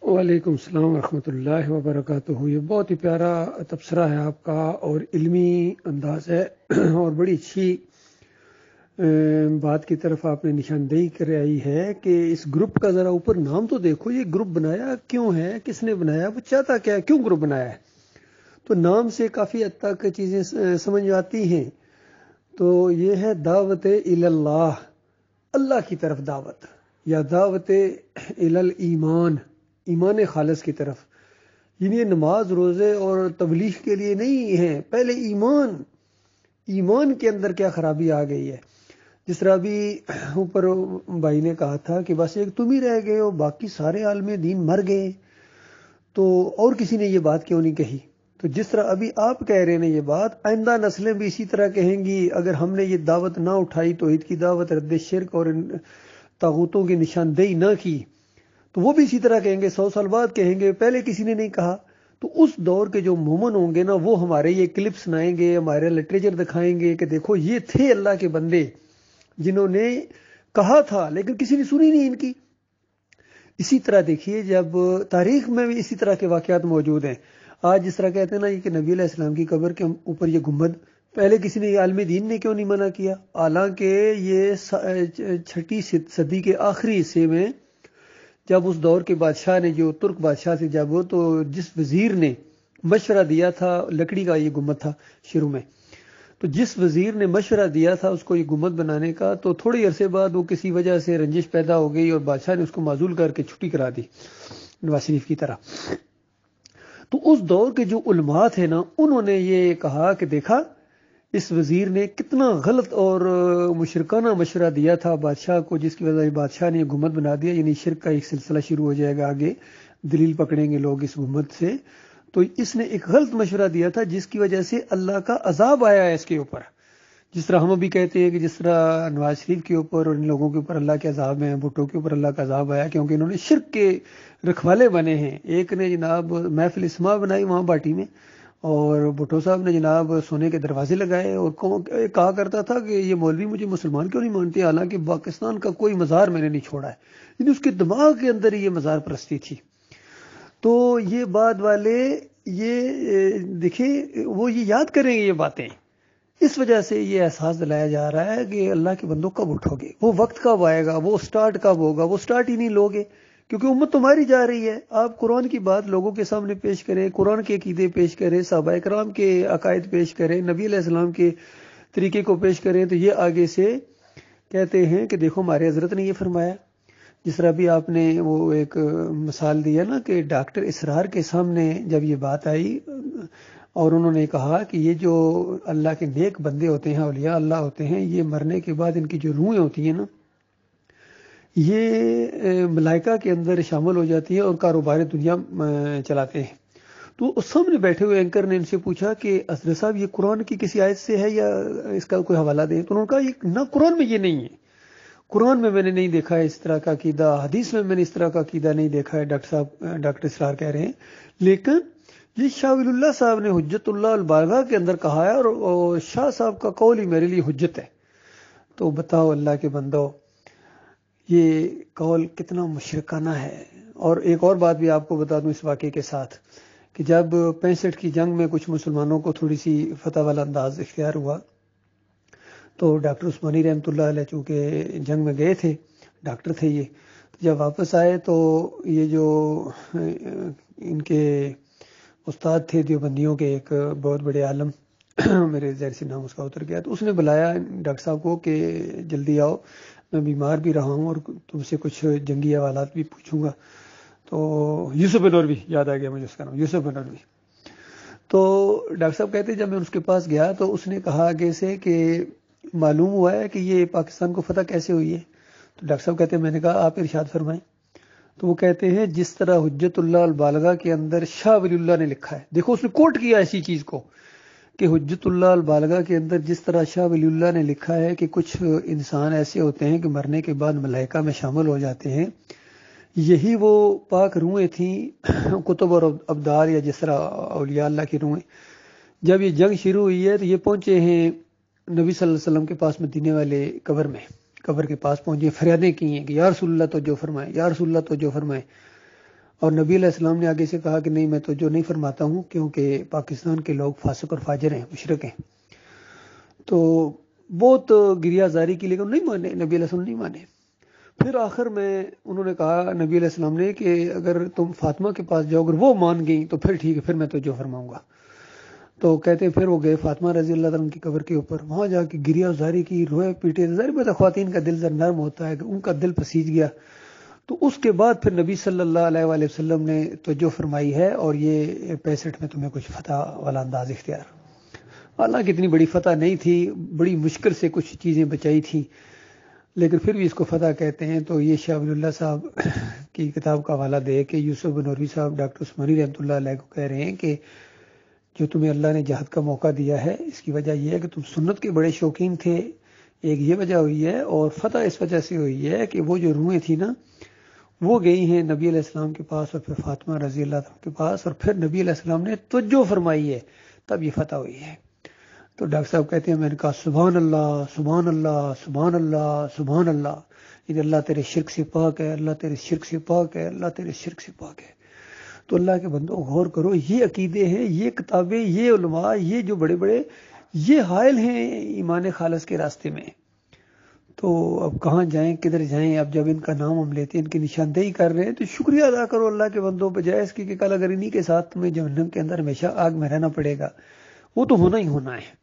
وعلیکم السلام ورحمۃ اللہ وبرکاتہ۔ یہ بہت ہی پیارا تبصرہ ہے آپ کا اور علمی انداز ہے اور بڑی اچھی بات کی طرف آپ نے نشاندہی کرائی ہے کہ اس گروپ کا ذرا اوپر نام تو دیکھو، یہ گروپ بنایا کیوں ہے، کس نے بنایا، وہ چاہتا کیا ہے، کیوں گروپ بنایا ہے۔ تو نام سے کافی حد تک چیزیں سمجھ آتی ہیں۔ تو یہ ہے دعوت اللہ، اللہ کی طرف دعوت، یا دعوت الایمان، ایمان خالص کی طرف۔ یعنی نماز روزے اور تبلیغ کے لیے نہیں ہے، پہلے ایمان کے اندر کیا خرابی آ گئی ہے۔ جس طرح ابھی اوپر بھائی نے کہا تھا کہ بس ایک تم ہی رہ گئے ہو، باقی سارے عالم دین مر گئے، تو اور کسی نے یہ بات کیوں نہیں کہی۔ تو جس طرح ابھی آپ کہہ رہے ہیں یہ بات، آئندہ نسلیں بھی اسی طرح کہیں گی اگر ہم نے یہ دعوت نہ اٹھائی، توحید کی دعوت، رد شرک اور طاغوتوں کی نشاندہی نہ کی، تو وہ بھی اسی طرح کہیں گے، 100 سال بعد کہیں گے پہلے کسی نے نہیں کہا۔ تو اس دور کے جو مومن ہوں گے نا، وہ ہمارے یہ کلپ سنائیں گے، ہمارے لٹریچر دکھائیں گے کہ دیکھو یہ تھے اللہ کے بندے جنہوں نے کہا تھا لیکن کسی نے سنی نہیں ان کی۔ اسی طرح دیکھیے، جب تاریخ میں بھی اسی طرح کے واقعات موجود ہیں۔ آج جس طرح کہتے ہیں نا کہ نبی علیہ السلام کی قبر کے اوپر یہ گنبد، پہلے کسی نے، عالم دین نے کیوں نہیں منع کیا؟ حالانکہ یہ 6 صدی کے آخری حصے میں، جب اس دور کے بادشاہ نے، جو ترک بادشاہ سے جب وہ، تو جس وزیر نے مشورہ دیا تھا، لکڑی کا یہ گنبد تھا شروع میں، تو جس وزیر نے مشورہ دیا تھا اس کو یہ گنبد بنانے کا، تو تھوڑی عرصے بعد وہ کسی وجہ سے رنجش پیدا ہو گئی اور بادشاہ نے اس کو معزول کر کے چھٹی کرا دی، نواز شریف کی طرح۔ تو اس دور کے جو علماء تھے نا، انہوں نے یہ کہا کہ دیکھا اس وزیر نے کتنا غلط اور مشرکانہ مشورہ دیا تھا بادشاہ کو، جس کی وجہ سے بادشاہ نے یہ گنبد بنا دیا۔ یعنی شرک کا ایک سلسلہ شروع ہو جائے گا، آگے دلیل پکڑیں گے لوگ اس گنبد سے۔ تو اس نے ایک غلط مشورہ دیا تھا جس کی وجہ سے اللہ کا عذاب آیا ہے اس کے اوپر۔ جس طرح ہم ابھی کہتے ہیں کہ جس طرح نواز شریف کے اوپر اور ان لوگوں کے اوپر اللہ کے عذاب ہیں، بھٹو کے اوپر اللہ کا عذاب آیا کیونکہ انہوں نے شرک کے رکھوالے بنے ہیں۔ ایک نے جناب محفل اسماع بنائی وہاں باٹی میں، اور بھٹو صاحب نے جناب سونے کے دروازے لگائے اور کہا کرتا تھا کہ یہ مولوی مجھے مسلمان کیوں نہیں مانتے، حالانکہ پاکستان کا کوئی مزار میں نے نہیں چھوڑا ہے۔ یعنی اس کے دماغ کے اندر یہ مزار پرستی تھی۔ تو یہ بعد والے یہ دیکھیں، وہ یہ یاد کریں گے یہ باتیں، اس وجہ سے یہ احساس دلایا جا رہا ہے کہ اللہ کے بندوں کب اٹھو گے، وہ وقت کب آئے گا، وہ سٹارٹ کب ہوگا۔ وہ سٹارٹ ہی نہیں لوگے کیونکہ امت تمہاری جا رہی ہے۔ آپ قرآن کی بات لوگوں کے سامنے پیش کریں، قرآن کے عقیدے پیش کریں، صحابہ کرام کے عقائد پیش کریں، نبی علیہ السلام کے طریقے کو پیش کریں، تو یہ آگے سے کہتے ہیں کہ دیکھو ہمارے حضرت نے یہ فرمایا۔ جس طرح بھی آپ نے وہ ایک مثال دیا نا کہ ڈاکٹر اسرار کے سامنے جب یہ بات آئی اور انہوں نے کہا کہ یہ جو اللہ کے نیک بندے ہوتے ہیں، اولیاء اللہ ہوتے ہیں، یہ مرنے کے بعد ان کی جو روحیں ہوتی ہیں نا، یہ ملائکہ کے اندر شامل ہو جاتی ہے اور کاروبار دنیا چلاتے ہیں۔ تو اس سامنے بیٹھے ہوئے اینکر نے ان سے پوچھا کہ حضرت صاحب یہ قرآن کی کسی آیت سے ہے یا اس کا کوئی حوالہ دیں؟ تو انہوں نے کہا یہ نہ قرآن میں یہ نہیں ہے، قرآن میں نے نہیں دیکھا ہے اس طرح کا عقیدہ، حدیث میں نے اس طرح کا عقیدہ نہیں دیکھا ہے۔ ڈاکٹر اسرار کہہ رہے ہیں، لیکن یہ شاہ ولی اللہ صاحب نے حجت اللہ البالغہ کے اندر کہا ہے اور شاہ صاحب کا قول ہی میرے لیے حجت ہے۔ تو بتاؤ اللہ کے بندو، یہ قول کتنا مشرکانہ ہے۔ اور ایک اور بات بھی آپ کو بتا دوں اس واقعے کے ساتھ کہ جب 65 کی جنگ میں کچھ مسلمانوں کو تھوڑی سی فتح والا انداز اختیار ہوا، تو ڈاکٹر عثمانی رحمۃ اللہ علیہ چونکہ جنگ میں گئے تھے، ڈاکٹر تھے یہ، جب واپس آئے تو یہ جو ان کے استاد تھے دیوبندیوں کے، ایک بہت بڑے عالم، میرے ظاہر سے نام اس کا اتر گیا، تو اس نے بلایا ڈاکٹر صاحب کو کہ جلدی آؤ، میں بیمار بھی رہا ہوں اور تم سے کچھ جنگی حوالات بھی پوچھوں گا۔ تو یوسف بن نوروی یاد آ گیا مجھے اس کا نام، یوسف بن نوروی۔ تو ڈاکٹر صاحب کہتے جب میں اس کے پاس گیا تو اس نے کہا آگے سے کہ معلوم ہوا ہے کہ یہ پاکستان کو فتح کیسے ہوئی ہے؟ تو ڈاکٹر صاحب کہتے ہیں میں نے کہا آپ ارشاد فرمائیں۔ تو وہ کہتے ہیں جس طرح حجت اللہ البالغہ کے اندر شاہ ولی اللہ نے لکھا ہے، دیکھو اس نے کوٹ کیا ایسی چیز کو کہ حجت اللہ البالغہ کے اندر جس طرح شاہ ولی اللہ نے لکھا ہے کہ کچھ انسان ایسے ہوتے ہیں کہ مرنے کے بعد ملائکہ میں شامل ہو جاتے ہیں، یہی وہ پاک روحیں تھیں، کتب اور ابدال، یا جس طرح اولیاء اللہ کی روحیں۔ جب یہ جنگ شروع ہوئی ہے تو یہ پہنچے ہیں نبی صلی اللہ علیہ وسلم کے پاس، مدینے والے قبر کے پاس پہنچے، فریادیں کی ہیں کہ یا رسول اللہ تو جو فرمائے، یا رسول اللہ تو جو فرمائے۔ اور نبی علیہ السلام نے آگے سے کہا کہ نہیں، میں تو جو نہیں فرماتا ہوں، کیونکہ پاکستان کے لوگ فاسق اور فاجر ہیں، مشرک ہیں۔ تو بہت گریہ زاری کی، لیکن نہیں مانے، نبی علیہ السلام نہیں مانے۔ پھر آخر میں انہوں نے کہا نبی علیہ السلام نے کہ اگر تم فاطمہ کے پاس جاؤ، اگر وہ مان گئی تو پھر ٹھیک ہے، پھر میں تو جو فرماؤں گا۔ تو کہتے ہیں پھر وہ گئے فاطمہ رضی اللہ عنہ کی قبر کے اوپر، وہاں جا کے گریہ زاری کی، روئے پیٹے۔ ظاہر بات ہے خواتین کا دل ذرا نرم ہوتا ہے، کہ ان کا دل پسیج گیا۔ تو اس کے بعد پھر نبی صلی اللہ علیہ وآلہ وسلم نے توجہ فرمائی ہے، اور یہ 65 میں تمہیں کچھ فتح والا انداز اختیار۔ حالانکہ اتنی بڑی فتح نہیں تھی، بڑی مشکل سے کچھ چیزیں بچائی تھی، لیکن پھر بھی اس کو فتح کہتے ہیں۔ تو یہ شاہ ولی اللہ صاحب کی کتاب کا حوالہ دے کے یوسف بن نوری صاحب ڈاکٹر عثمانی رحمۃ اللہ علیہ کو کہہ رہے ہیں کہ جو تمہیں اللہ نے جہاد کا موقع دیا ہے، اس کی وجہ یہ ہے کہ تم سنت کے بڑے شوقین تھے، ایک یہ وجہ ہوئی ہے، اور فتح اس وجہ سے ہوئی ہے کہ وہ جو روحیں تھیں نا، وہ گئی ہیں نبی علیہ السلام کے پاس، اور پھر فاطمہ رضی اللہ عنہ کے پاس، اور پھر نبی علیہ السلام نے توجہ فرمائی ہے، تب یہ فتح ہوئی ہے۔ تو ڈاکٹر صاحب کہتے ہیں میں نے کہا سبحان اللہ سبحان اللہ سبحان اللہ سبحان اللہ، یعنی اللہ تیرے شرک سے پاک ہے، اللہ تیرے شرک سے پاک ہے، اللہ تیرے شرک سے پاک ہے۔ تو اللہ کے بندوں غور کرو، یہ عقیدے ہیں، یہ کتابیں، یہ علماء، یہ جو بڑے بڑے، یہ حائل ہیں ایمان خالص کے راستے میں۔ تو اب کہاں جائیں، کدھر جائیں؟ اب جب ان کا نام ہم لیتے ہیں، ان کی نشاندہی کر رہے ہیں، تو شکریہ ادا کرو اللہ کے بندوں، بجائے اس کی کہ کل اگر انہی کے ساتھ تمہیں جہنم کے اندر ہمیشہ آگ میں رہنا پڑے گا۔ وہ تو ہونا ہی ہونا ہے،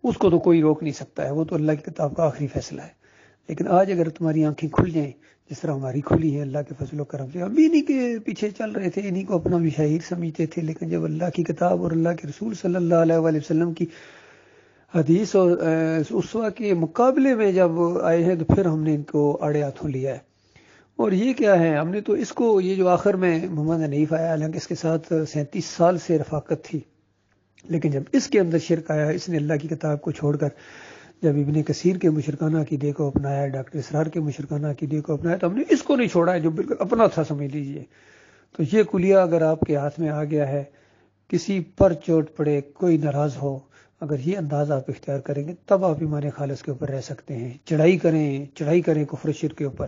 اس کو تو کوئی روک نہیں سکتا ہے، وہ تو اللہ کی کتاب کا آخری فیصلہ ہے۔ لیکن آج اگر تمہاری آنکھیں کھل جائیں، جس طرح ہماری کھلی ہے اللہ کے فضل و کرم سے، ہم بھی انہی کے پیچھے چل رہے تھے، انہی کو اپنا مشاہیر سمجھتے تھے، لیکن جب اللہ کی کتاب اور اللہ کے رسول صلی اللہ علیہ وآلہ وسلم کی حدیث اور اسوہ کے مقابلے میں جب آئے ہیں، تو پھر ہم نے ان کو آڑے ہاتھوں لیا ہے۔ اور یہ کیا ہے، ہم نے تو اس کو، یہ جو آخر میں محمد حنیف آیا، حالانکہ اس کے ساتھ 37 سال سے رفاقت تھی، لیکن جب اس کے اندر شرک آیا، اس نے اللہ کی کتاب کو چھوڑ کر جب ابن کثیر کے مشرکانہ عقیدے کو اپنایا، ڈاکٹر اسرار کے مشرکانہ عقیدے کو اپنایا، تو ہم نے اس کو نہیں چھوڑا ہے جو بالکل اپنا تھا، سمجھ لیجئے۔ تو یہ کلیہ اگر آپ کے ہاتھ میں آ گیا ہے، کسی پر چوٹ پڑے، کوئی ناراض ہو، اگر یہ انداز آپ اختیار کریں گے، تب آپ ایمان خالص کے اوپر رہ سکتے ہیں۔ چڑھائی کریں کفر و شرک کے اوپر،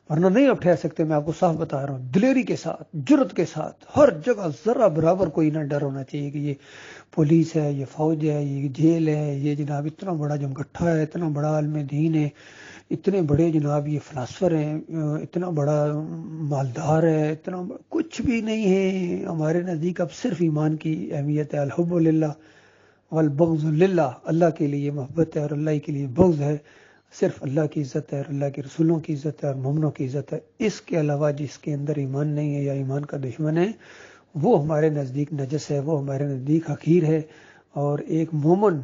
ورنہ نہیں آپ ٹھہر سکتے۔ میں آپ کو صاف بتا رہا ہوں، دلیری کے ساتھ، جرت کے ساتھ، ہر جگہ ذرہ برابر کوئی نہ ڈر ہونا چاہیے کہ یہ پولیس ہے، یہ فوج ہے، یہ جیل ہے، یہ جناب اتنا بڑا جمگٹھا ہے، اتنا بڑا عالم دین ہے، اتنے بڑے جناب یہ فلاسفر ہیں، اتنا بڑا مالدار ہے، اتنا کچھ بھی نہیں ہے ہمارے نزدیک۔ اب صرف ایمان کی اہمیت ہے، الحب للہ والبغض للہ، اللہ کے لیے محبت ہے اور اللہ کے لیے بغض ہے، صرف اللہ کی عزت ہے اور اللہ کے رسولوں کی عزت ہے اور مومنوں کی عزت ہے۔ اس کے علاوہ جس کے اندر ایمان نہیں ہے یا ایمان کا دشمن ہے، وہ ہمارے نزدیک نجس ہے، وہ ہمارے نزدیک حقیر ہے۔ اور ایک مومن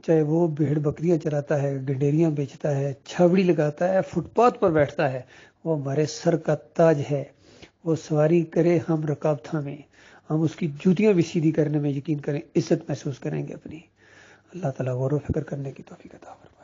چاہے وہ بھیڑ بکریاں چراتا ہے، گڈیریاں بیچتا ہے، چھاوڑی لگاتا ہے، فٹ پاتھ پر بیٹھتا ہے، وہ ہمارے سر کا تاج ہے۔ وہ سواری کرے ہم رکاب تھامیں، ہم اس کی جوتیاں بھی سیدھی کرنے میں یقین کریں، عزت محسوس کریں گے اپنی۔ اللہ تعالیٰ غور و فکر کرنے کی توفیق عطا فرمائے۔